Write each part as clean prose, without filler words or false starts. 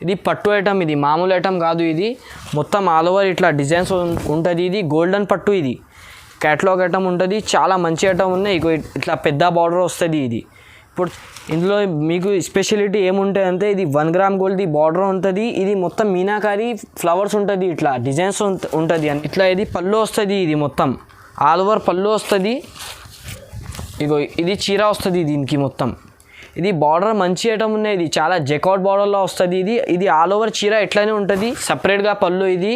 ఇది పట్టు ఐటమ్, ఇది మామూలు ఐటమ్ కాదు. ఇది మొత్తం ఆల్ ఓవర్ ఇట్లా డిజైన్స్ ఉంటుంది. ఇది గోల్డెన్ పట్టు, ఇది క్యాటలాగ్ ఐటమ్ ఉంటుంది. చాలా మంచి ఐటమ్ ఉన్నాయి. ఇట్లా పెద్ద బార్డర్ వస్తుంది. ఇది ఇప్పుడు ఇందులో మీకు స్పెషాలిటీ ఏముంటుంది అంటే ఇది 1 గ్రామ్ గోల్డ్ది బార్డర్ ఉంటుంది. ఇది మొత్తం మీనాకారి ఫ్లవర్స్ ఉంటుంది, ఇట్లా డిజైన్స్ ఉంటుంది. ఇట్లా ఇది పళ్ళు వస్తుంది. ఇది మొత్తం ఆల్ ఓవర్ పళ్ళు వస్తుంది. ఇది చీర వస్తుంది దీనికి మొత్తం. ఇది బార్డర్ మంచి ఐటమ్ ఉన్నాయి. ఇది చాలా జెకాట్ బార్డర్లో వస్తుంది. ఇది ఆల్ ఓవర్ చీర ఎట్లనే ఉంటుంది, సపరేట్గా పళ్ళు. ఇది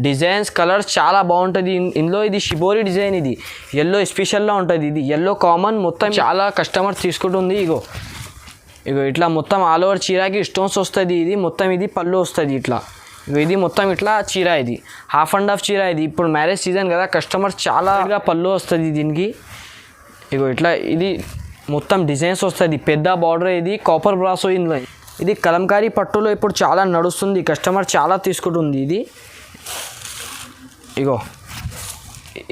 డిజైన్స్ కలర్స్ చాలా బాగుంటుంది. ఇందులో ఇది షిబోరి డిజైన్, ఇది ఎల్లో స్పెషల్లో ఉంటుంది. ఇది ఎల్లో కామన్, మొత్తం చాలా కస్టమర్స్ తీసుకుంటుంది. ఇట్లా మొత్తం ఆల్ ఓవర్ చీరకి స్టోన్స్ వస్తుంది. ఇది మొత్తం ఇది పళ్ళు వస్తుంది. ఇది మొత్తం ఇట్లా చీర, ఇది హాఫ్ అండ్ హాఫ్ చీర. ఇది ఇప్పుడు మ్యారేజ్ సీజన్ కదా, కస్టమర్స్ చాలా పళ్ళు వస్తుంది దీనికి. ఇట్లా ఇది మొత్తం డిజైన్స్ వస్తుంది. పెద్ద బార్డర్, ఇది కాపర్ బ్రాసో. ఇందులో ఇది కలంకారీ పట్టులో ఇప్పుడు చాలా నడుస్తుంది, కస్టమర్ చాలా తీసుకుంటుంది.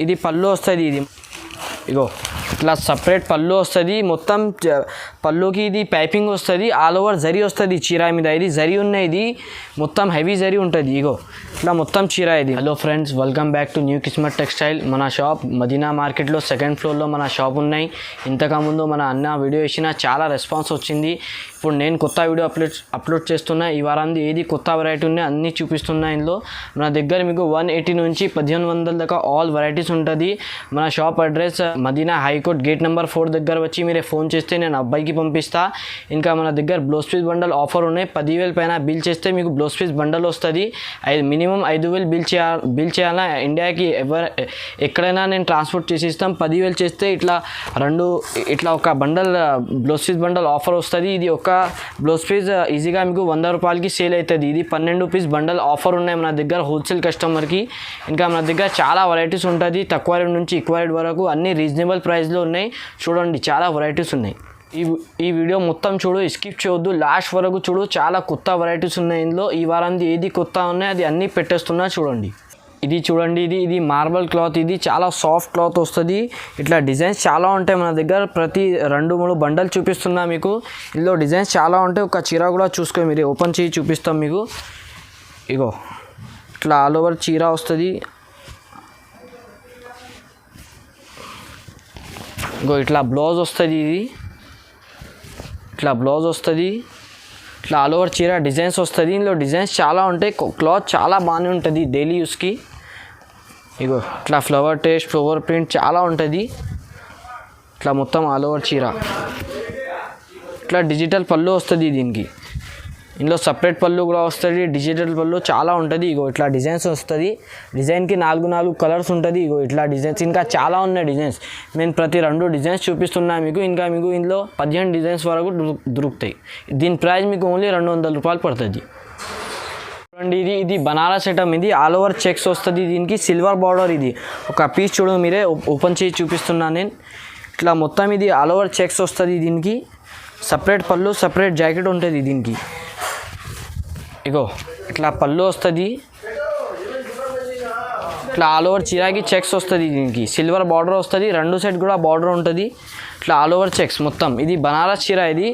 ఇది పళ్ళు వస్తుంది. ఇది ఇట్లా సపరేట్ పళ్ళు వస్తుంది. మొత్తం పళ్ళుకి ఇది పైపింగ్ వస్తుంది. ఆల్ ఓవర్ జరీ వస్తుంది చీర మీద. ఇది జరీ ఉన్నాయి, ఇది మొత్తం హెవీ జరీ ఉంటుంది. ఇట్లా మొత్తం చీర ఇది. Hello friends, welcome back to new Kismat textile. మన షాప్ మదీనా మార్కెట్లో 2nd ఫ్లోర్లో మన షాప్ ఉన్నాయి. ఇంతకుముందు మన అన్న వీడియో ఇచ్చిన చాలా రెస్పాన్స్ వచ్చింది. ఇప్పుడు నేను కొత్త వీడియో అప్లోడ్ చేస్తున్నా. ఈ వారాన్ని ఏది కొత్త వెరైటీ ఉన్నాయి అన్నీ చూపిస్తున్నా. ఇందులో మన దగ్గర మీకు 180 నుంచి 1500 దాకా ఆల్ వెరైటీస్ ఉంటుంది. మన shop address Madina high court gate number 4 దగ్గర వచ్చి మీరే ఫోన్ చేస్తే నేను అబ్బాయికి పంపిస్తా. ఇంకా మన దగ్గర బ్లౌజ్ పీస్ బండల్ ఆఫర్ ఉన్నాయి. 10,000 పైన బిల్ చేస్తే మీకు బ్లౌజ్ పీస్ బండల్ వస్తుంది. మినిమం 5,000 బిల్ చేయాలా. ఇండియాకి ఎక్కడైనా నేను ట్రాన్స్పోర్ట్ చేసి ఇస్తాం. 10,000 చేస్తే ఇట్లా ఒక bundle blouse piece bundle offer వస్తుంది. ఇది ఒక బ్లౌజ్ పీస్ ఈజీగా మీకు 100 రూపాయలకి సేల్ అవుతుంది. ఇది 12 పీస్ బండల్ ఆఫర్ ఉన్నాయి మన దగ్గర హోల్సేల్ కస్టమర్కి. ఇంకా మన దగ్గర చాలా వెరైటీస్ ఉంటుంది. తక్కువ రేట్ నుంచి ఎక్కువ రేట్ వరకు అన్ని రీజనబుల్ ప్రైస్లో ఉన్నాయి. చూడండి, చాలా వెరైటీస్ ఉన్నాయి. ఈ వీడియో మొత్తం చూడు, స్కిప్ చేయొద్దు, లాస్ట్ వరకు చూడు. చాలా కొత్త వెరైటీస్ ఉన్నాయి ఇందులో. ఈ వారానికి ఏది కొత్త ఉన్నాయి అది అన్నీ పెట్టేస్తున్నా చూడండి. ఇది చూడండి, ఇది మార్బల్ క్లాత్. ఇది చాలా సాఫ్ట్ క్లాత్ వస్తుంది. ఇట్లా డిజైన్స్ చాలా ఉంటాయి మన దగ్గర. ప్రతి 2-3 బండల్ చూపిస్తున్నా మీకు. ఇందులో డిజైన్స్ చాలా ఉంటాయి. ఒక చీర కూడా చూసుకొని మీరు ఓపెన్ చేసి చూపిస్తాం మీకు. ఇట్లా ఆల్ ఓవర్ చీర వస్తుంది. ఇట్లా బ్లౌజ్ వస్తుంది. ఇట్లా బ్లౌజ్ వస్తుంది. ఇట్లా ఆల్ ఓవర్ చీర డిజైన్స్ వస్తుంది. ఇందులో డిజైన్స్ చాలా ఉంటాయి. క్లాత్ చాలా బాగానే ఉంటుంది డైలీ యూస్కి. ఇట్లా ఫ్లవర్ టేస్ట్, ఫ్లవర్ ప్రింట్ చాలా ఉంటుంది. ఇట్లా మొత్తం ఆల్ ఓవర్ చీర. ఇట్లా డిజిటల్ పళ్ళు వస్తుంది దీనికి. ఇందులో సపరేట్ పళ్ళు కూడా వస్తుంది. డిజిటల్ పళ్ళు చాలా ఉంటుంది. ఇట్లా డిజైన్స్ వస్తుంది. డిజైన్కి 4 కలర్స్ ఉంటుంది. ఇట్లా డిజైన్స్ ఇంకా చాలా ఉన్నాయి డిజైన్స్. నేను ప్రతి 2 డిజైన్స్ చూపిస్తున్నా మీకు. ఇంకా మీకు ఇందులో 15 డిజైన్స్ వరకు దొరుకుతాయి. దీని ప్రైస్ మీకు ఓన్లీ 200 రూపాయలు పడుతుంది. చూడండి, ఇది బనారస్ ఐటమ్. ఇది ఆల్ ఓవర్ చెక్స్ వస్తుంది. దీనికి సిల్వర్ బార్డర్. ఇది ఒక పీస్ చూడు, మీరే ఓపెన్ చేసి చూపిస్తున్నా నేను. ఇట్లా మొత్తం ఇది ఆల్ ఓవర్ చెక్స్ వస్తుంది. దీనికి సపరేట్ పళ్ళు, సపరేట్ జాకెట్ ఉంటుంది దీనికి. ఇట్లా పళ్ళు వస్తుంది. ఇట్లా ఆల్ ఓవర్ చీరకి చెక్స్ వస్తుంది. దీనికి సిల్వర్ బార్డర్ వస్తుంది. 2 సైడ్ కూడా బార్డర్ ఉంటుంది. ఇట్లా ఆల్ ఓవర్ చెక్స్ మొత్తం. ఇది బనారస్ చీర. ఇది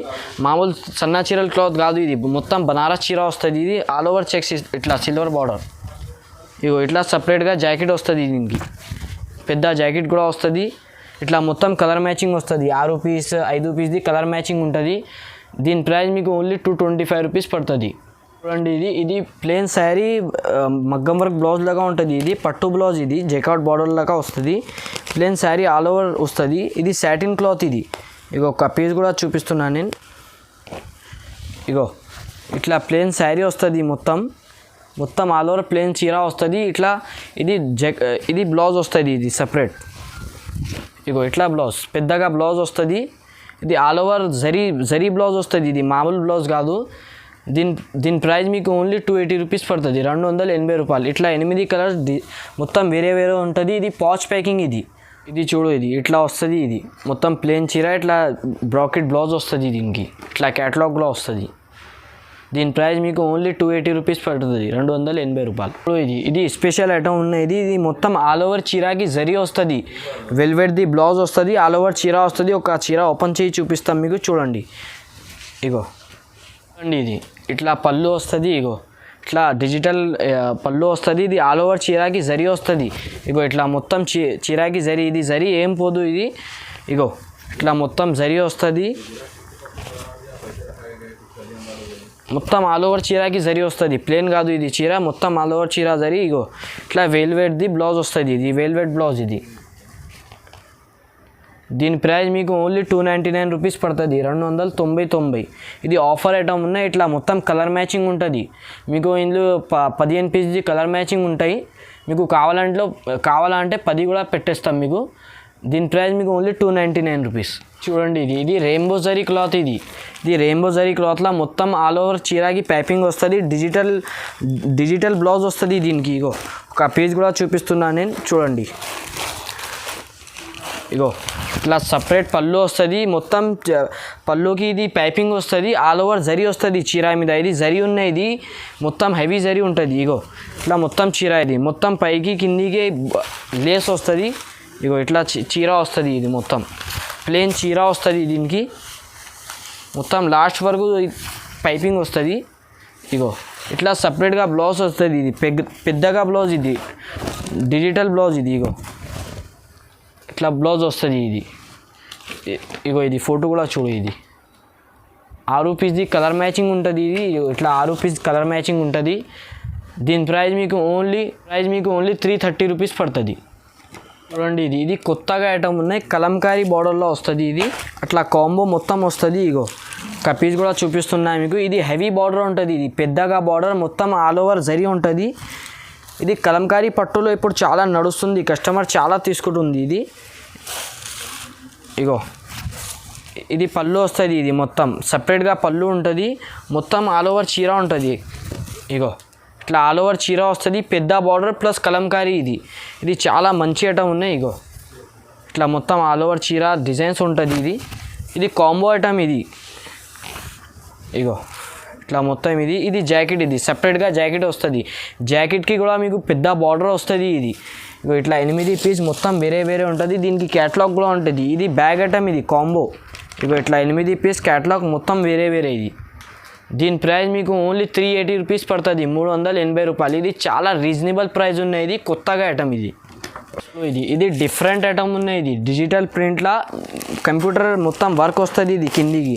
మామూలు సన్న చీరల క్లాత్ కాదు. ఇది మొత్తం బనారస్ చీర వస్తుంది. ఇది ఆల్ ఓవర్ చెక్స్, ఇట్లా సిల్వర్ బార్డర్. ఇట్లా సపరేట్గా జాకెట్ వస్తుంది. దీనికి పెద్ద జాకెట్ కూడా వస్తుంది. ఇట్లా మొత్తం కలర్ మ్యాచింగ్ వస్తుంది. 6 పీస్ 5 పీస్ది కలర్ మ్యాచింగ్ ఉంటుంది. దీని ప్రైస్ మీకు ఓన్లీ 225 రూపీస్ పడుతుంది. చూడండి, ఇది ప్లెయిన్ శారీ మగ్గం వర్క్ బ్లౌజ్ లాగా ఉంటుంది. ఇది పట్టు బ్లౌజ్. ఇది జెకాట్ బార్డర్ లాగా వస్తుంది. ప్లెయిన్ శారీ ఆల్ ఓవర్ వస్తుంది. ఇది సాటిన్ క్లాత్. ఇది ఒక పీస్ కూడా చూపిస్తున్నాను నేను. ఇట్లా ప్లెయిన్ శారీ వస్తుంది. మొత్తం ఆల్ ఓవర్ ప్లెయిన్ చీర వస్తుంది. ఇట్లా ఇది బ్లౌజ్ వస్తుంది. ఇది సపరేట్. ఇట్లా బ్లౌజ్ పెద్దగా బ్లౌజ్ వస్తుంది. ఇది ఆల్ ఓవర్ జరీ బ్లౌజ్ వస్తుంది. ఇది మామూలు బ్లౌజ్ కాదు. దీని ప్రైస్ మీకు ఓన్లీ 280 రూపీస్ పడుతుంది. 280 రూపాయలు. ఇట్లా 8 కలర్స్ మొత్తం వేరే ఉంటుంది. ఇది పాచ్ ప్యాకింగ్. ఇది చూడు, ఇది ఇట్లా వస్తుంది. ఇది మొత్తం ప్లెయిన్ చీర. ఇట్లా బ్రాకెట్ బ్లౌజ్ వస్తుంది. దీనికి ఇట్లా క్యాటలాగ్లో వస్తుంది. దీని ప్రైస్ మీకు ఓన్లీ 280 రూపీస్ పడుతుంది. 280 రూపాయలు. ఇది స్పెషల్ ఐటమ్ ఉన్నాయి. ఇది మొత్తం ఆల్ ఓవర్ చీరకి జరీ వస్తుంది. వెల్వెట్ది బ్లౌజ్ వస్తుంది. ఆల్ ఓవర్ చీర వస్తుంది. ఒక చీర ఓపెన్ చేసి చూపిస్తాం మీకు. చూడండి, చూడండి, ఇది ఇట్లా పళ్ళు వస్తుంది. ఇగో ఇట్లా డిజిటల్ పళ్ళు వస్తుంది. ఇది ఆల్ ఓవర్ చీరాకి జరీ వస్తుంది. ఇగో ఇట్లా మొత్తం చీరాకి జరీ, ఇది జరీ ఏం పోదు. ఇది ఇగో ఇట్లా మొత్తం జరీ వస్తుంది. మొత్తం ఆల్ ఓవర్ చీరాకి జరీ వస్తుంది, ప్లేన్ కాదు ఇది చీర, మొత్తం ఆల్ ఓవర్ చీర జరీ. ఇగో ఇట్లా వెల్వెట్ది బ్లౌజ్ వస్తుంది. ఇది వెల్వెట్ బ్లౌజ్. ఇది దీని ప్రైస్ మీకు ఓన్లీ 299 రూపీస్ పడుతుంది, 299. ఇది ఆఫర్ ఐటమ్ ఉన్నాయి. ఇట్లా మొత్తం కలర్ మ్యాచింగ్ ఉంటుంది మీకు. ఇందులో 15 పీస్ది కలర్ మ్యాచింగ్ ఉంటాయి. మీకు కావాలంటే 10 కూడా పెట్టేస్తాం మీకు. దీని ప్రైస్ మీకు ఓన్లీ 299 రూపీస్. చూడండి ఇది రెయిన్బో జరీ క్లాత్. ఇది రెయిన్బో జరీ క్లాత్లో మొత్తం ఆల్ ఓవర్ చీరాకి పైపింగ్ వస్తుంది. డిజిటల్ బ్లౌజ్ వస్తుంది దీనికి. ఇగో ఒక పీస్ కూడా చూపిస్తున్నాను నేను, చూడండి. ఇగో ఇట్లా సపరేట్ పళ్ళు వస్తుంది. మొత్తం పళ్ళుకి ఇది పైపింగ్ వస్తుంది. ఆల్ ఓవర్ జరీ వస్తుంది చీర మీద. ఇది జరీ ఉన్నాయి, ఇది మొత్తం హెవీ జరీ ఉంటుంది. ఇగో ఇట్లా మొత్తం చీర, ఇది మొత్తం పైకి కిందికి లేస్ వస్తుంది. ఇగో ఇట్లా చీర వస్తుంది. ఇది మొత్తం ప్లేన్ చీర వస్తుంది. దీనికి మొత్తం లాస్ట్ వరకు పైపింగ్ వస్తుంది. ఇగో ఇట్లా సపరేట్గా బ్లౌజ్ వస్తుంది. ఇది పెద్దగా బ్లౌజ్, ఇది డిజిటల్ బ్లౌజ్. ఇది ఇగో ఇట్లా బ్లౌజ్ వస్తుంది. ఇగో ఇది ఫోటో కూడా చూడు. ఇది 6 పీస్ది కలర్ మ్యాచింగ్ ఉంటుంది. ఇది ఇట్లా 6 పీస్ కలర్ మ్యాచింగ్ ఉంటుంది. దీని ప్రైస్ మీకు ఓన్లీ 330 రూపీస్ పడుతుంది. చూడండి ఇది కొత్తగా ఐటమ్ ఉన్నాయి. కలంకారీ బార్డర్లో వస్తుంది. ఇది అట్లా కాంబో మొత్తం వస్తుంది. ఇగో ఒక పీస్ కూడా చూపిస్తున్నాయి మీకు. ఇది హెవీ బార్డర్ ఉంటుంది. ఇది పెద్దగా బార్డర్, మొత్తం ఆల్ ఓవర్ జరీ ఉంటుంది. ఇది కలంకారీ పట్టులో ఇప్పుడు చాలా నడుస్తుంది, కస్టమర్ చాలా తీసుకుంటుంది. ఇది ఇగో ఇది పళ్ళు వస్తుంది. ఇది మొత్తం సపరేట్గా పళ్ళు ఉంటుంది. మొత్తం ఆల్ ఓవర్ చీర ఉంటుంది. ఇగో ఇట్లా ఆల్ ఓవర్ చీర వస్తుంది. పెద్ద బార్డర్ ప్లస్ కలంకారీ. ఇది చాలా మంచి ఐటమ్ ఉన్నాయి. ఇగో ఇట్లా మొత్తం ఆల్ ఓవర్ చీర డిజైన్స్ ఉంటుంది. ఇది కాంబో ఐటమ్. ఇది ఇగో ఇట్లా మొత్తం ఇది జాకెట్. ఇది సపరేట్గా జాకెట్ వస్తుంది. జాకెట్కి కూడా మీకు పెద్ద బార్డర్ వస్తుంది. ఇది ఇట్లా 8 పీస్ మొత్తం వేరే వేరే ఉంటుంది. దీనికి క్యాటలాగ్ కూడా ఉంటుంది. ఇది బ్యాగ్ ఐటమ్. ఇది కాంబో. ఇట్లా 8 పీస్ క్యాటలాగ్ మొత్తం వేరే వేరే. దీని ప్రైస్ మీకు ఓన్లీ 380 రూపీస్ పడుతుంది, 380 రూపాయలు. ఇది చాలా రీజనబుల్ ప్రైస్ ఉన్నాయి. ఇది కొత్తగా ఐటమ్. ఇది డిఫరెంట్ ఐటమ్ ఉన్నాయి. ఇది డిజిటల్ ప్రింట్లా కంప్యూటర్ మొత్తం వర్క్ వస్తుంది. ఇది కిందికి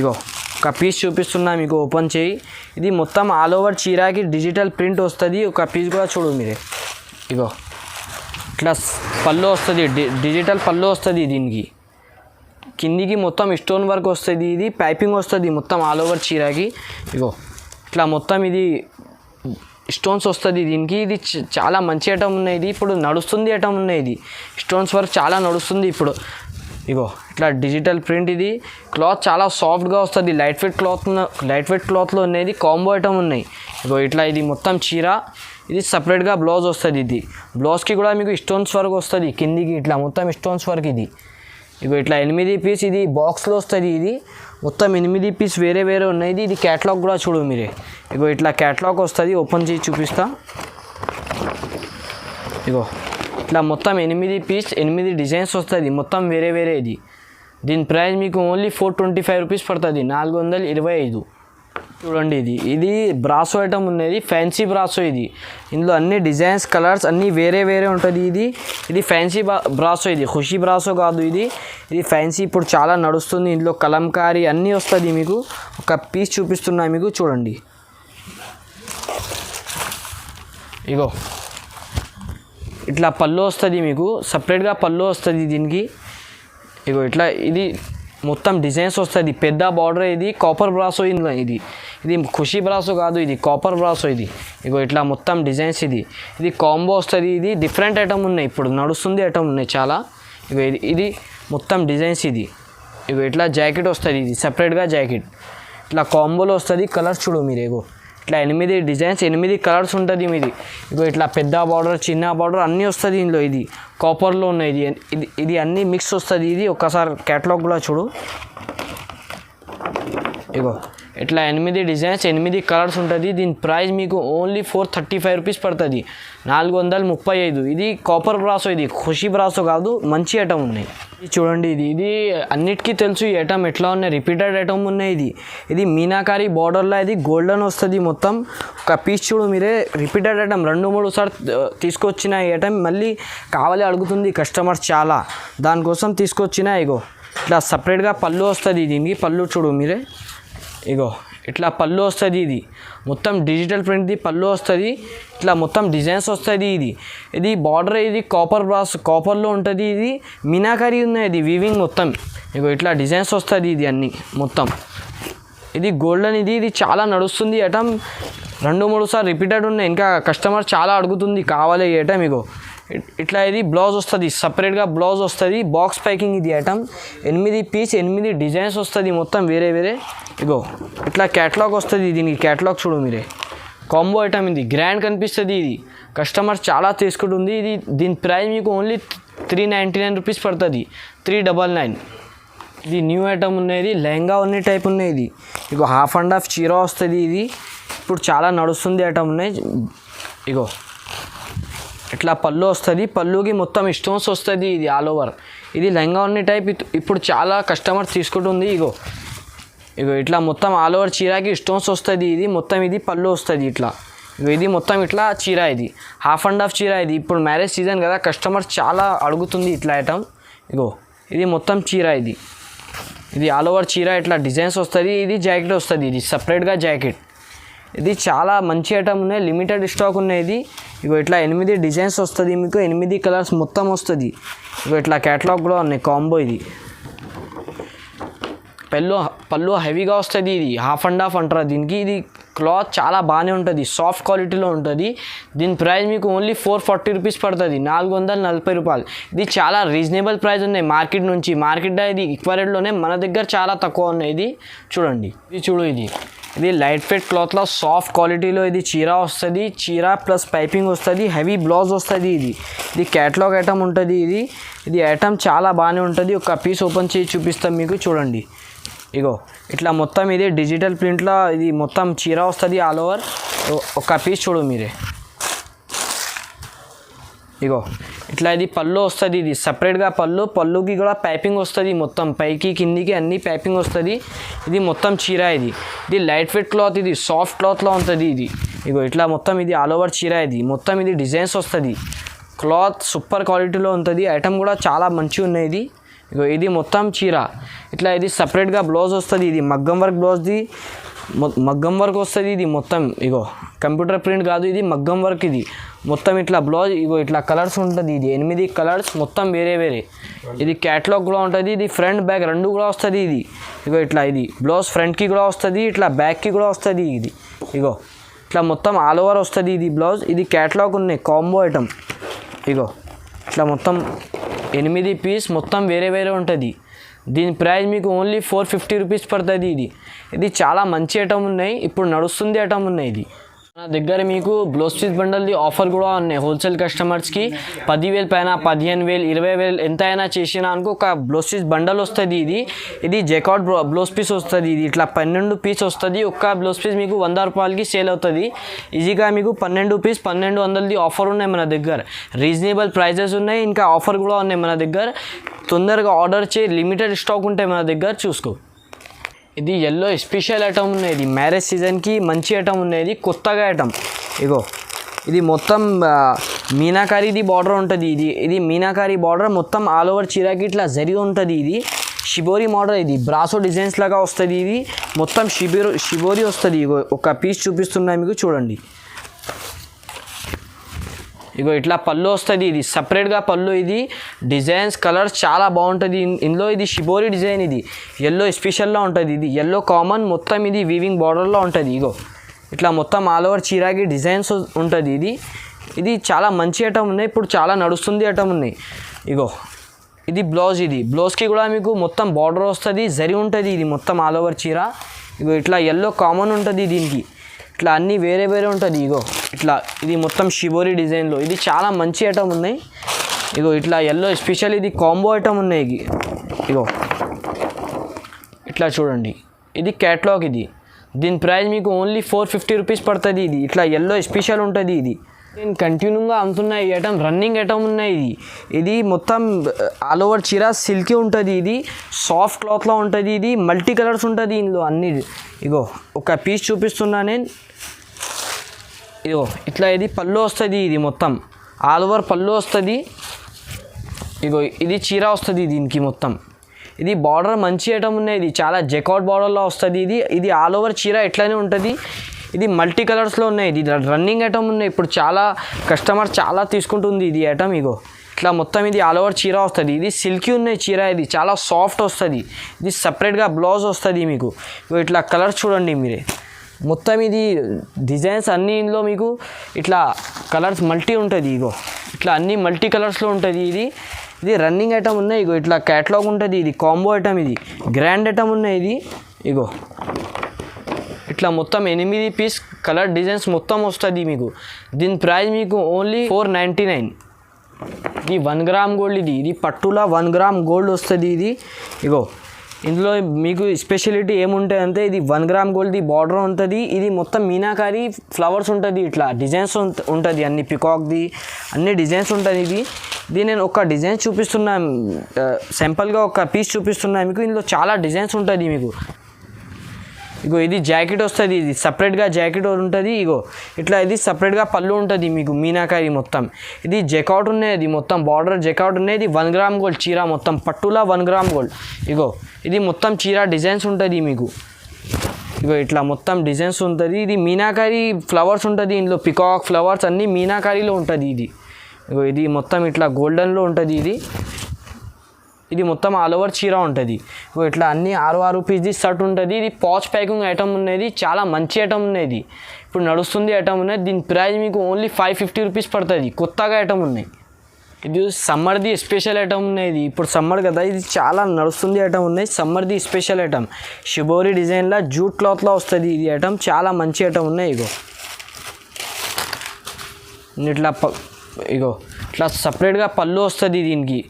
ఇగో ఒక పీస్ చూపిస్తున్నా మీకు, ఓపెన్ చేయి. ఇది మొత్తం ఆల్ ఓవర్ చీరాకి డిజిటల్ ప్రింట్ వస్తుంది. ఒక పీస్ కూడా చూడు మీరే. ఇగో ఇట్లా పళ్ళు వస్తుంది, డిజిటల్ పళ్ళు వస్తుంది. దీనికి కిందికి మొత్తం స్టోన్ వర్క్ వస్తుంది. ఇది పైపింగ్ వస్తుంది మొత్తం ఆల్ ఓవర్ చీరాకి. ఇగో ఇట్లా మొత్తం ఇది స్టోన్స్ వస్తుంది దీనికి. ఇది చాలా మంచి ఐటమ్ ఉన్నాయి. ఇది ఇప్పుడు నడుస్తుంది ఐటమ్ ఉన్నాయి. ఇది స్టోన్స్ వర్క్ చాలా నడుస్తుంది ఇప్పుడు. ఇగో ఇట్లా డిజిటల్ ప్రింట్. ఇది క్లాత్ చాలా సాఫ్ట్గా వస్తుంది. లైట్ వెయిట్ క్లాత్లో అనేది కాంబో ఐటమ్ ఉన్నాయి. ఇగో ఇట్లా ఇది మొత్తం చీర. ఇది సపరేట్గా బ్లౌజ్ వస్తుంది. ఇది బ్లౌజ్కి కూడా మీకు స్టోన్స్ వర్క్ వస్తుంది కిందికి. ఇట్లా మొత్తం స్టోన్స్ వర్క్. ఇగో ఇట్లా 8 పీస్. ఇది బాక్స్లో వస్తుంది. ఇది మొత్తం 8 పీస్ వేరే వేరే ఉన్నాయి. ఇది క్యాటలాగ్ కూడా చూడు మీరే. ఇగో ఇట్లా క్యాటలాగ్ వస్తుంది. ఓపెన్ చేసి చూపిస్తా. ఇగో ఇట్లా మొత్తం 8 పీస్, 8 డిజైన్స్ వస్తుంది మొత్తం వేరే వేరే. దీని ప్రైస్ మీకు ఓన్లీ 425 రూపీస్ పడుతుంది, 425. చూడండి ఇది బ్రాసో ఐటమ్ ఉన్నది, ఫ్యాన్సీ బ్రాసో. ఇందులో అన్ని డిజైన్స్, కలర్స్ అన్నీ వేరే వేరే ఉంటుంది. ఇది ఫ్యాన్సీ బ్రాసో. ఇది ఖుషీ బ్రాసో కాదు. ఇది ఫ్యాన్సీ ఇప్పుడు చాలా నడుస్తుంది. ఇందులో కలంకారీ అన్నీ వస్తుంది. మీకు ఒక పీస్ చూపిస్తున్నా మీకు, చూడండి. ఇగో ఇట్లా పళ్ళు వస్తుంది మీకు, సపరేట్గా పళ్ళు వస్తుంది దీనికి. ఇగో ఇట్లా ఇది మొత్తం డిజైన్స్ వస్తుంది. పెద్ద బార్డర్. ఇది కాపర్ బ్రాసో. ఇది ఖుషీ బ్రాసో కాదు, ఇది కాపర్ బ్రాసో. ఇగో ఇట్లా మొత్తం డిజైన్స్. ఇది కాంబో వస్తుంది. ఇది డిఫరెంట్ ఐటమ్ ఉన్నాయి, ఇప్పుడు నడుస్తుంది ఐటమ్ ఉన్నాయి చాలా. ఇగో ఇది మొత్తం డిజైన్స్. ఇగో ఇట్లా జాకెట్ వస్తుంది. ఇది సపరేట్గా జాకెట్. ఇట్లా కాంబోలో వస్తుంది. కలర్స్ చూడు మీరు. ఇగో ఇట్లా 8 డిజైన్స్, 8 కలర్స్ ఉంటుంది మీది. ఇగో ఇట్లా పెద్ద బార్డర్, చిన్న బార్డర్ అన్నీ వస్తుంది ఇందులో. ఇది కాపర్లో ఉన్నాయి. ఇది అన్నీ మిక్స్ వస్తుంది. ఇది ఒక్కసారి క్యాటలాగ్ కూడా చూడు. ఇగో ఇట్లా 8 డిజైన్స్ 8 కలర్స్ ఉంటుంది. దీని ప్రైస్ మీకు ఓన్లీ 435 రూపీస్ పడుతుంది, 435. ఇది కాపర్ బ్రాసో, ఇది ఖుషి బ్రాసో కాదు, మంచి ఐటమ్ ఉన్నాయి. ఇది చూడండి, ఇది అన్నిటికీ తెలుసు ఈ ఐటమ్ ఎట్లా ఉన్నాయి, రిపీటెడ్ ఐటమ్ ఉన్నాయి. ఇది మీనాకారి బార్డర్లో ఇది గోల్డెన్ వస్తుంది. మొత్తం ఒక పీస్ చూడు మీరే, రిపీటెడ్ ఐటమ్ 2-3 సార్లు తీసుకొచ్చిన ఈ ఐటమ్ మళ్ళీ కావాలి అడుగుతుంది కస్టమర్స్ చాలా, దానికోసం తీసుకొచ్చిన. ఇగో ఇట్లా సపరేట్గా పళ్ళు వస్తుంది. దీనికి పళ్ళు చూడు మీరే, ఇగో ఇట్లా పళ్ళు వస్తుంది. ఇది మొత్తం డిజిటల్ ప్రింట్ది పళ్ళు వస్తుంది. ఇట్లా మొత్తం డిజైన్స్ వస్తుంది. ఇది బార్డర్, ఇది కాపర్ బ్రాస్, కాపర్లో ఉంటుంది. ఇది మీనాకారి ఉన్నాయి, ఇది వీవింగ్ మొత్తం. ఇగో ఇట్లా డిజైన్స్ వస్తుంది. ఇది అన్నీ మొత్తం ఇది గోల్డెన్. ఇది చాలా నడుస్తుంది ఐటమ్, 2-3 సార్లు రిపీటెడ్ ఉన్నాయి. ఇంకా కస్టమర్ చాలా అడుగుతుంది కావాలి ఈ ఐటమ్. ఇగో ఇట్లా ఇది బ్లౌజ్ వస్తుంది, సపరేట్గా బ్లౌజ్ వస్తుంది. బాక్స్ ప్యాకింగ్ ఇది ఐటమ్, 8 పీస్ 8 డిజైన్స్ వస్తుంది మొత్తం వేరే వేరే. ఇగో ఇట్లా క్యాటలాగ్ వస్తుంది. దీనికి క్యాటలాగ్ చూడు మీరే, కాంబో ఐటమ్. ఇది గ్రాండ్ కనిపిస్తుంది. ఇది కస్టమర్ చాలా తీసుకుంటుంది. దీని ప్రైస్ మీకు ఓన్లీ 399 రూపీస్ పడుతుంది, 399. ఇది న్యూ ఐటమ్ ఉన్నాయి, లెహంగా ఉన్న టైప్ ఉన్నాయి. ఇది ఇగో హాఫ్ అండ్ హాఫ్ చీర వస్తుంది. ఇది ఇప్పుడు చాలా నడుస్తుంది ఐటమ్ ఉన్నాయి. ఇగో ఇట్లా పళ్ళు వస్తుంది, పళ్ళుకి మొత్తం స్టోన్స్ వస్తుంది. ఇది ఆల్ ఓవర్, ఇది లెహంగా ఉన్న టైప్. ఇప్పుడు చాలా కస్టమర్ తీసుకుంటుంది. ఇగో ఇట్లా మొత్తం ఆల్ ఓవర్ చీరకి స్టోన్స్ వస్తుంది. ఇది మొత్తం ఇది పళ్ళు వస్తుంది. ఇట్లా ఇది మొత్తం ఇట్లా చీర, ఇది హాఫ్ అండ్ హాఫ్ చీర. ఇది ఇప్పుడు మ్యారేజ్ సీజన్ కదా, కస్టమర్ చాలా అడుగుతుంది ఇట్లా ఐటమ్. ఇగో ఇది మొత్తం చీర, ఇది ఆల్ ఓవర్ చీర. ఇట్లా డిజైన్స్ వస్తుంది. ఇది జాకెట్ వస్తుంది, ఇది సపరేట్గా జాకెట్. ఇది చాలా మంచి ఐటమ్ ఉన్నాయి, లిమిటెడ్ స్టాక్ ఉన్నాయి. ఇగో ఇట్లా 8 డిజైన్స్ వస్తుంది మీకు, 8 కలర్స్ మొత్తం వస్తుంది. ఇగో ఇట్లా క్యాటలాగ్ కూడా ఉన్నాయి కాంబో. ఇది పళ్ళు హెవీగా వస్తుంది. ఇది హాఫ్ అండ్ హాఫ్ అంటారు దీనికి. ఇది క్లాత్ చాలా బాగానే ఉంటుంది, సాఫ్ట్ క్వాలిటీలో ఉంటుంది. దీని ప్రైస్ మీకు ఓన్లీ 440 రూపీస్ పడుతుంది, 440 రూపాయలు. ఇది చాలా రీజనబుల్ ప్రైస్ ఉన్నాయి మార్కెట్ నుంచి. మార్కెట్లో ఇది ఈక్వల్ రేట్లోనే, మన దగ్గర చాలా తక్కువ ఉన్నాయి. ఇది చూడండి, ఇది చూడు, ఇది లైట్ వెయిట్ క్లాత్లో సాఫ్ట్ క్వాలిటీలో ఇది చీర వస్తుంది. చీర ప్లస్ పైపింగ్ వస్తుంది, హెవీ బ్లౌజ్ వస్తుంది. ఇది క్యాటలాగ్ ఐటమ్ ఉంటుంది. ఇది ఐటమ్ చాలా బాగానే ఉంటుంది. ఒక పీస్ ఓపెన్ చేసి చూపిస్తాం మీకు, చూడండి. ఇగో ఇట్లా మొత్తం ఇది డిజిటల్ ప్రింట్లో ఇది మొత్తం చీర వస్తుంది ఆల్ ఓవర్. ఒక పీస్ చూడు మీరే, ఇగో ఇట్లా ఇది పళ్ళు వస్తుంది. ఇది సపరేట్గా పళ్ళుకి కూడా పైపింగ్ వస్తుంది. మొత్తం పైకి కిందికి అన్ని పైపింగ్ వస్తుంది. ఇది మొత్తం చీర. ఇది లైట్ వెయిట్ క్లాత్, ఇది సాఫ్ట్ క్లాత్లో ఉంటుంది. ఇగో ఇట్లా మొత్తం ఇది ఆల్ ఓవర్ చీర. ఇది మొత్తం ఇది డిజైన్స్ వస్తుంది. క్లాత్ సూపర్ క్వాలిటీలో ఉంటుంది. ఐటమ్ కూడా చాలా మంచిగా ఉన్నాయి. ఇగో ఇది మొత్తం చీర. ఇట్లా ఇది సపరేట్గా బ్లౌజ్ వస్తుంది. ఇది మగ్గం వర్క్ బ్లౌజ్ది, మగ్గం వర్క్ వస్తుంది. ఇది మొత్తం ఇగో కంప్యూటర్ ప్రింట్ కాదు, ఇది మగ్గం వర్క్. ఇది మొత్తం ఇట్లా బ్లౌజ్. ఇగో ఇట్లా కలర్స్ ఉంటుంది. ఇది 8 కలర్స్ మొత్తం వేరే వేరే. ఇది క్యాటలాగ్ కూడా ఉంటుంది. ఇది ఫ్రంట్ బ్యాక్ 2 కూడా వస్తుంది. ఇగో ఇట్లా ఇది బ్లౌజ్ ఫ్రంట్కి కూడా వస్తుంది, ఇట్లా బ్యాక్కి కూడా వస్తుంది. ఇగో ఇట్లా మొత్తం ఆల్ ఓవర్ వస్తుంది. ఇది బ్లౌజ్, ఇది క్యాటలాగ్ ఉన్నాయి కాంబో ఐటమ్. ఇగో ఇట్లా మొత్తం 8 పీస్ మొత్తం వేరే వేరే ఉంటుంది. దీని ప్రైస్ మీకు ఓన్లీ 450 రూపీస్ పడుతుంది. ఇది చాలా మంచి ఐటమ్ ఉన్నాయి, ఇప్పుడు నడుస్తుంది ఐటమ్ ఉన్నాయి. ఇది నా దగ్గర మీకు బ్లౌజ్ పీస్ బండల్ది ఆఫర్ కూడా ఉన్నాయి. హోల్సేల్ కస్టమర్స్కి 10,000 పైన 15,000 20,000 ఎంత అయినా చేసినా అనుకో ఒక బ్లౌజ్ పీస్ బండల్ వస్తుంది. ఇది జెకాట్ బ్లౌజ్ పీస్ వస్తుంది. ఇది ఇట్లా 12 పీస్ వస్తుంది. ఒక్క బ్లౌజ్ పీస్ మీకు 100 రూపాయలకి సేల్ అవుతుంది. ఈజీగా మీకు 12 పీస్ 1200ది ఆఫర్ ఉన్నాయి మన దగ్గర. రీజనబుల్ ప్రైజెస్ ఉన్నాయి, ఇంకా ఆఫర్ కూడా ఉన్నాయి మన దగ్గర. తొందరగా ఆర్డర్ చేయి, లిమిటెడ్ స్టాక్ ఉంటాయి మన దగ్గర, చూసుకో. ఇది ఎల్లో స్పెషల్ ఐటమ్ ఉన్నాయి. ఇది మ్యారేజ్ సీజన్కి మంచి ఐటమ్ ఉన్నాయి. కొత్తగా ఐటమ్. ఇగో ఇది మొత్తం మీనాకారీది బార్డర్ ఉంటుంది. ఇది మీనాకారీ బార్డర్ మొత్తం ఆల్ ఓవర్ చీరకి ఇట్లా జరి ఉంటుంది. ఇది షిబోరి మోడల్, ఇది బ్రాసో డిజైన్స్ లాగా వస్తుంది. ఇది మొత్తం షిబోరి వస్తుంది. ఇగో ఒక పీస్ చూపిస్తున్నా మీకు, చూడండి. ఇగో ఇట్లా పళ్ళు వస్తుంది. ఇది సపరేట్గా పళ్ళు. ఇది డిజైన్స్ కలర్స్ చాలా బాగుంటుంది ఇందులో. ఇది షిబోరి డిజైన్, ఇది ఎల్లో స్పెషల్లో ఉంటుంది. ఇది ఎల్లో కామన్, మొత్తం ఇది వీవింగ్ బార్డర్లో ఉంటుంది. ఇగో ఇట్లా మొత్తం ఆల్ ఓవర్ చీరాకి డిజైన్స్ ఉంటుంది. ఇది చాలా మంచి ఐటమ్ ఉన్నాయి, ఇప్పుడు చాలా నడుస్తుంది ఐటమ్ ఉన్నాయి. ఇగో ఇది బ్లౌజ్. ఇది బ్లౌజ్కి కూడా మీకు మొత్తం బార్డర్ వస్తుంది, జరి ఉంటుంది. ఇది మొత్తం ఆల్ ఓవర్ చీర. ఇగో ఇట్లా ఎల్లో కామన్ ఉంటుంది. దీనికి ఇట్లా అన్నీ వేరే వేరే ఉంటుంది. ఇగో ఇట్లా ఇది మొత్తం షిబోరి డిజైన్లో. ఇది చాలా మంచి ఐటమ్ ఉన్నాయి. ఇగో ఇట్లా ఎల్లో స్పెషల్, ఇది కాంబో ఐటమ్ ఉన్నాయి. ఇగో ఇట్లా చూడండి, ఇది క్యాట్లాగ్. ఇది దీని ప్రైస్ మీకు ఓన్లీ 450 రూపీస్ పడుతుంది. ఇది ఇట్లా ఎల్లో స్పెషల్ ఉంటుంది. ఇది నేను కంటిన్యూగా అమ్ముతున్నా ఈ ఐటమ్, రన్నింగ్ ఐటమ్ ఉన్నాయి. ఇది మొత్తం ఆల్ ఓవర్ చీర సిల్కీ ఉంటుంది. ఇది సాఫ్ట్ క్లాత్లో ఉంటుంది. ఇది మల్టీ కలర్స్ ఉంటుంది ఇందులో అన్ని. ఇగో ఒక పీస్ చూపిస్తున్నా నేను. ఇగో ఇట్లా ఇది పళ్ళు వస్తుంది. ఇది మొత్తం ఆల్ ఓవర్ పళ్ళు వస్తుంది. ఇగో ఇది చీర వస్తుంది దీనికి మొత్తం. ఇది బార్డర్ మంచి ఐటమ్ ఉన్నాయి. ఇది చాలా జెకౌట్ బార్డర్లో వస్తుంది. ఇది ఆల్ ఓవర్ చీర ఎట్లనే ఉంటుంది. ఇది మల్టీ కలర్స్లో ఉన్నాయి. ఇది రన్నింగ్ ఐటమ్ ఉన్నాయి. ఇప్పుడు చాలా కస్టమర్ చాలా తీసుకుంటుంది ఇది ఐటమ్. ఇగో ఇట్లా మొత్తం ఇది ఆల్ ఓవర్ చీర వస్తుంది. ఇది సిల్కీ ఉన్నాయి చీర. ఇది చాలా సాఫ్ట్ వస్తుంది. ఇది సపరేట్గా బ్లౌజ్ వస్తుంది మీకు. ఇట్లా కలర్స్ చూడండి మీరే. మొత్తం ఇది డిజైన్స్ అన్నీ ఇందులో మీకు ఇట్లా కలర్స్ మల్టీ ఉంటుంది. ఇగో ఇట్లా అన్నీ మల్టీ కలర్స్లో ఉంటుంది. ఇది రన్నింగ్ ఐటమ్ ఉన్నాయి. ఇగో ఇట్లా క్యాటలాగ్ ఉంటుంది. ఇది కాంబో ఐటమ్, ఇది గ్రాండ్ ఐటమ్ ఉన్నాయి. ఇది ఇగో ఇట్లా మొత్తం 8 పీస్ కలర్ డిజైన్స్ మొత్తం వస్తుంది మీకు. దీని ప్రైస్ మీకు ఓన్లీ 499. ఇది 1 గ్రామ్ గోల్డ్. ఇది పట్టులా 1 గ్రామ్ గోల్డ్ వస్తుంది. ఇది ఇగో ఇందులో మీకు స్పెషాలిటీ ఏముంటాయి అంటే ఇది 1 గ్రామ్ గోల్డ్ది బార్డర్ ఉంటుంది. ఇది మొత్తం మీనాకారి ఫ్లవర్స్ ఉంటుంది. ఇట్లా డిజైన్స్ ఉంటుంది. అన్ని పికాక్ది అన్ని డిజైన్స్ ఉంటుంది. ఇది నేను ఒక డిజైన్ చూపిస్తున్నా, సింపుల్గా ఒక పీస్ చూపిస్తున్నా మీకు. ఇందులో చాలా డిజైన్స్ ఉంటుంది మీకు. ఇగో ఇది జాకెట్ వస్తుంది. ఇది సపరేట్గా జాకెట్ ఉంటుంది. ఇగో ఇట్లా ఇది సపరేట్గా పళ్ళు ఉంటుంది మీకు మీనాకారి మొత్తం. ఇది జెకౌట్ ఉన్నాయి. ఇది మొత్తం బార్డర్ జెకౌట్ ఉన్నాయి. ఇది 1 గ్రామ్ గోల్డ్ చీర మొత్తం పట్టులా 1 గ్రామ్ గోల్డ్. ఇగో ఇది మొత్తం చీర డిజైన్స్ ఉంటుంది మీకు. ఇగో ఇట్లా మొత్తం డిజైన్స్ ఉంటుంది. ఇది మీనాకారి ఫ్లవర్స్ ఉంటుంది. ఇందులో పికాక్ ఫ్లవర్స్ అన్నీ మీనాకారిలో ఉంటుంది. ఇగో ఇది మొత్తం ఇట్లా గోల్డెన్లో ఉంటుంది. ఇది మొత్తం ఆల్ ఓవర్ చీర ఉంటుంది. ఇట్లా అన్ని 6 పీస్ది షర్ట్ ఉంటుంది. ఇది పాచ్ ప్యాకింగ్ ఐటమ్ ఉన్నది. చాలా మంచి ఐటమ్ ఉన్నది. ఇప్పుడు నడుస్తుంది ఐటమ్ ఉన్నది. దీని ప్రైస్ మీకు ఓన్లీ 550 రూపీస్ పడుతుంది. కొత్తగా ఐటమ్ ఉన్నాయి. ఇది సమ్మర్ది స్పెషల్ ఐటమ్ ఉన్నది. ఇప్పుడు సమ్మర్ కదా, ఇది చాలా నడుస్తుంది ఐటమ్ ఉన్నాయి. సమ్మర్ది స్పెషల్ ఐటమ్ షిబోరి డిజైన్లో జూట్ క్లాత్లో వస్తుంది. ఇది ఐటమ్ చాలా మంచి ఐటమ్ ఉన్నాయి. ఇగో ఇట్లా సపరేట్గా పళ్ళు వస్తుంది దీనికి.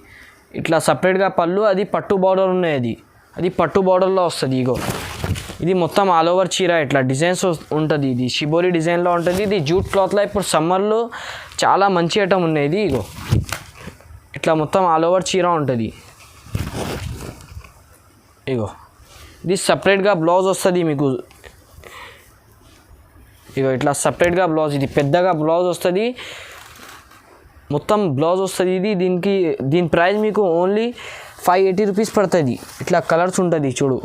ఇట్లా సపరేట్గా పళ్ళు, అది పట్టు బార్డర్ ఉన్నాయి. అది పట్టు బార్డర్లో వస్తుంది. ఇగో ఇది మొత్తం ఆల్ ఓవర్ చీర ఇట్లా డిజైన్స్ ఉంటుంది. ఇది షిబోరి డిజైన్లో ఉంటుంది. ఇది జూట్ క్లాత్లో ఇప్పుడు సమ్మర్లో చాలా మంచి ఐటమ్ ఉన్నాయి. ఇగో ఇట్లా మొత్తం ఆల్ ఓవర్ చీర ఉంటుంది. ఇగో ఇది సపరేట్గా బ్లౌజ్ వస్తుంది మీకు. ఇగో ఇట్లా సపరేట్గా బ్లౌజ్, ఇది పెద్దగా బ్లౌజ్ వస్తుంది. మొత్తం బ్లౌజ్ వస్తుంది. దీని ప్రైస్ మీకు ఓన్లీ 580 రూపీస్ పడుతుంది. ఇట్లా కలర్స్ ఉంటుంది చూడు.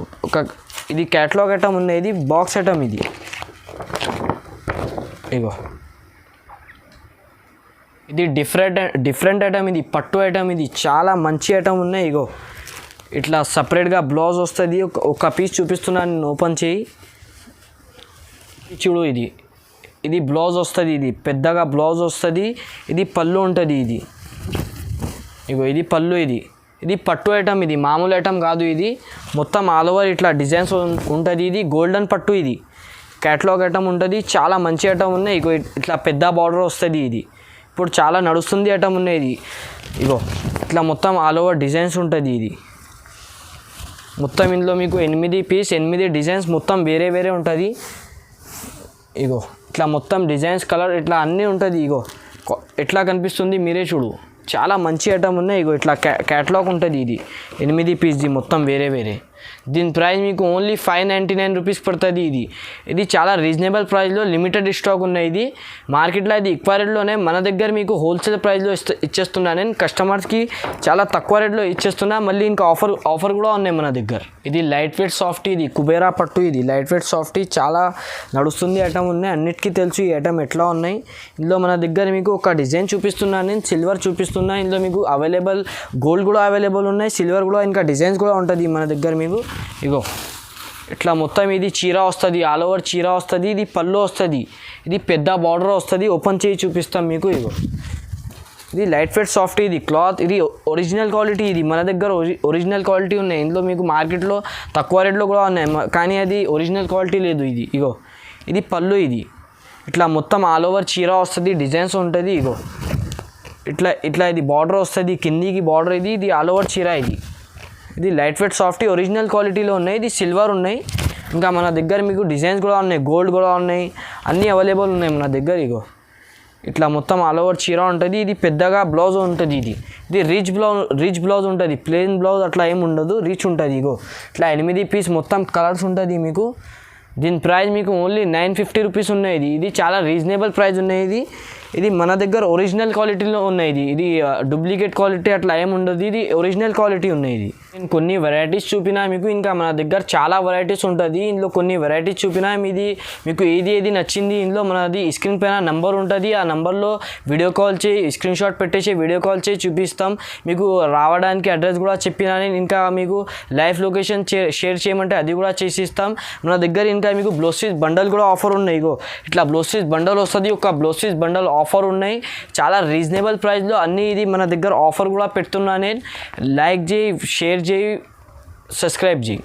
ఇది క్యాటలాగ్ ఐటమ్ ఉన్నది. బాక్స్ ఐటమ్ ఇది. ఇగో ఇది డిఫరెంట్ ఐటమ్. ఇది పట్టు ఐటమ్. ఇది చాలా మంచి ఐటమ్ ఉన్నాయి. ఇగో ఇట్లా సపరేట్గా బ్లౌజ్ వస్తుంది. ఒక పీస్ చూపిస్తున్నాను నేను, ఓపెన్ చేయి చూడు. ఇది బ్లౌజ్ వస్తుంది. ఇది పెద్దగా బ్లౌజ్ వస్తుంది. ఇది పళ్ళు ఉంటుంది. ఇగో ఇది పళ్ళు. ఇది పట్టు ఐటమ్. ఇది మామూలు ఐటమ్ కాదు. ఇది మొత్తం ఆల్ ఓవర్ ఇట్లా డిజైన్స్ ఉంటుంది. ఇది గోల్డెన్ పట్టు. ఇది క్యాటలాగ్ ఐటమ్ ఉంటుంది. చాలా మంచి ఐటమ్ ఉన్నాయి. ఇగో ఇట్లా పెద్ద బార్డర్ వస్తుంది. ఇది ఇప్పుడు చాలా నడుస్తుంది ఐటమ్ ఉన్నాయి. ఇగో ఇట్లా మొత్తం ఆల్ ఓవర్ డిజైన్స్ ఉంటుంది. ఇది మొత్తం ఇందులో మీకు 8 పీస్ 8 డిజైన్స్ మొత్తం వేరే వేరే ఉంటుంది. ఇగో ఇట్లా మొత్తం డిజైన్స్ కలర్ ఇట్లా అన్నీ ఉంటుంది. ఇగో ఎట్లా కనిపిస్తుంది మీరే చూడు. చాలా మంచి ఐటమ్ ఉన్నాయి. ఇగో ఇట్లా క్యాటలాగ్ ఉంటుంది. ఇది 8 పీస్ది మొత్తం వేరే వేరే. దీని ప్రైస్ మీకు ఓన్లీ 599 రూపీస్ పడుతుంది. ఇది చాలా రీజనబుల్ ప్రైస్లో లిమిటెడ్ స్టాక్ ఉన్నాయి. ఇది మార్కెట్లో ఇది ఎక్కువ రేట్లోనే, మన దగ్గర మీకు హోల్సేల్ ప్రైస్లో ఇచ్చేస్తున్నా. నేను కస్టమర్స్కి చాలా తక్కువ రేట్లో ఇచ్చేస్తున్నా. మళ్ళీ ఇంకా ఆఫర్ కూడా ఉన్నాయి మన దగ్గర. ఇది లైట్ వెయిట్ సాఫ్ట్. ఇది కుబేరా పట్టు. ఇది లైట్ వెయిట్ సాఫ్ట్. చాలా నడుస్తుంది ఐటమ్ ఉన్నాయి. అన్నిటికీ తెలుసు ఈ ఐటమ్ ఎట్లా ఉన్నాయి. ఇందులో మన దగ్గర మీకు ఒక డిజైన్ చూపిస్తున్నాను నేను, సిల్వర్ చూపిస్తున్నా. ఇందులో మీకు అవైలబుల్ గోల్డ్ కూడా అవైలబుల్ ఉన్నాయి, సిల్వర్ కూడా, ఇంకా డిజైన్స్ కూడా ఉంటుంది మన దగ్గర మీకు. ఇగో ఇట్లా మొత్తం ఇది చీర వస్తుంది. ఆల్ ఓవర్ చీర వస్తుంది. ఇది పళ్ళు వస్తుంది. ఇది పెద్ద బార్డర్ వస్తుంది. ఓపెన్ చేసి చూపిస్తాం మీకు. ఇగో ఇది లైట్ వెయిట్ సాఫ్ట్. ఇది క్లాత్. ఇది ఒరిజినల్ క్వాలిటీ. ఇది మన దగ్గర ఒరిజినల్ క్వాలిటీ ఉన్నాయి. ఇందులో మీకు మార్కెట్లో తక్కువ రేట్లో కూడా ఉన్నాయి, కానీ అది ఒరిజినల్ క్వాలిటీ లేదు. ఇగో ఇది పళ్ళు. ఇట్లా మొత్తం ఆల్ ఓవర్ చీర వస్తుంది. డిజైన్స్ ఉంటుంది. ఇగో ఇట్లా ఇది బార్డర్ వస్తుంది. కిందికి బార్డర్. ఇది ఆల్ ఓవర్ చీర. ఇది లైట్ వెయిట్ సాఫ్ట్ ఒరిజినల్ క్వాలిటీలో ఉన్నాయి. ఇది సిల్వర్ ఉన్నాయి. ఇంకా మన దగ్గర మీకు డిజైన్స్ కూడా ఉన్నాయి, గోల్డ్ కూడా ఉన్నాయి, అన్నీ అవైలబుల్ ఉన్నాయి మన దగ్గర. ఇగో ఇట్లా మొత్తం ఆల్ ఓవర్ చీర ఉంటుంది. ఇది పెద్దగా బ్లౌజ్ ఉంటుంది. ఇది రిచ్ బ్లౌజ్ ఉంటుంది. ప్లెయిన్ బ్లౌజ్ అట్లా ఏమి ఉండదు, రిచ్ ఉంటుంది. ఇగో ఇట్లా 8 పీస్ మొత్తం కలర్స్ ఉంటుంది మీకు. దీని ప్రైస్ మీకు ఓన్లీ 950 రూపీస్ ఉన్నాయి. ఇది చాలా రీజనబుల్ ప్రైస్ ఉన్నాయి. ఇది మన దగ్గర ఒరిజినల్ క్వాలిటీలో ఉన్నాయి. ఇది డూప్లికేట్ క్వాలిటీ అట్లా ఏమి ఉండదు, ఇది ఒరిజినల్ క్వాలిటీ ఉన్నాయి. నేను కొన్ని వెరైటీస్ చూపినా మీకు, ఇంకా మన దగ్గర చాలా వెరైటీస్ ఉంటుంది. ఇందులో కొన్ని వెరైటీస్ చూపినా మీకు ఏది నచ్చింది ఇందులో మనది స్క్రీన్ పైన నెంబర్ ఉంటుంది. ఆ నెంబర్లో వీడియో కాల్ చేయి, స్క్రీన్ షాట్ పెట్టేసి వీడియో కాల్ చేసి చూపిస్తాం. మీకు రావడానికి అడ్రస్ కూడా చెప్పినా నేను, ఇంకా మీకు లైవ్ లొకేషన్ షేర్ చేయమంటే అది కూడా చేసిస్తాం. మన దగ్గర ఇంకా మీకు బ్లౌజ్ పీస్ బండల్ కూడా ఆఫర్ ఉన్నాయి. ఇగో ఇట్లా బ్లౌజ్ పీస్ బండల్ వస్తుంది. ఒక బ్లౌజ్ పీస్ బండల్ ఆఫర్ ఉన్నాయి, చాలా రీజనబుల్ ప్రైస్లో అన్నీ. ఇది మన దగ్గర ఆఫర్ కూడా పెడుతున్నా నేను. లైక్ చేయి, షేర్ చేయి, సబ్స్క్రైబ్ చేయి.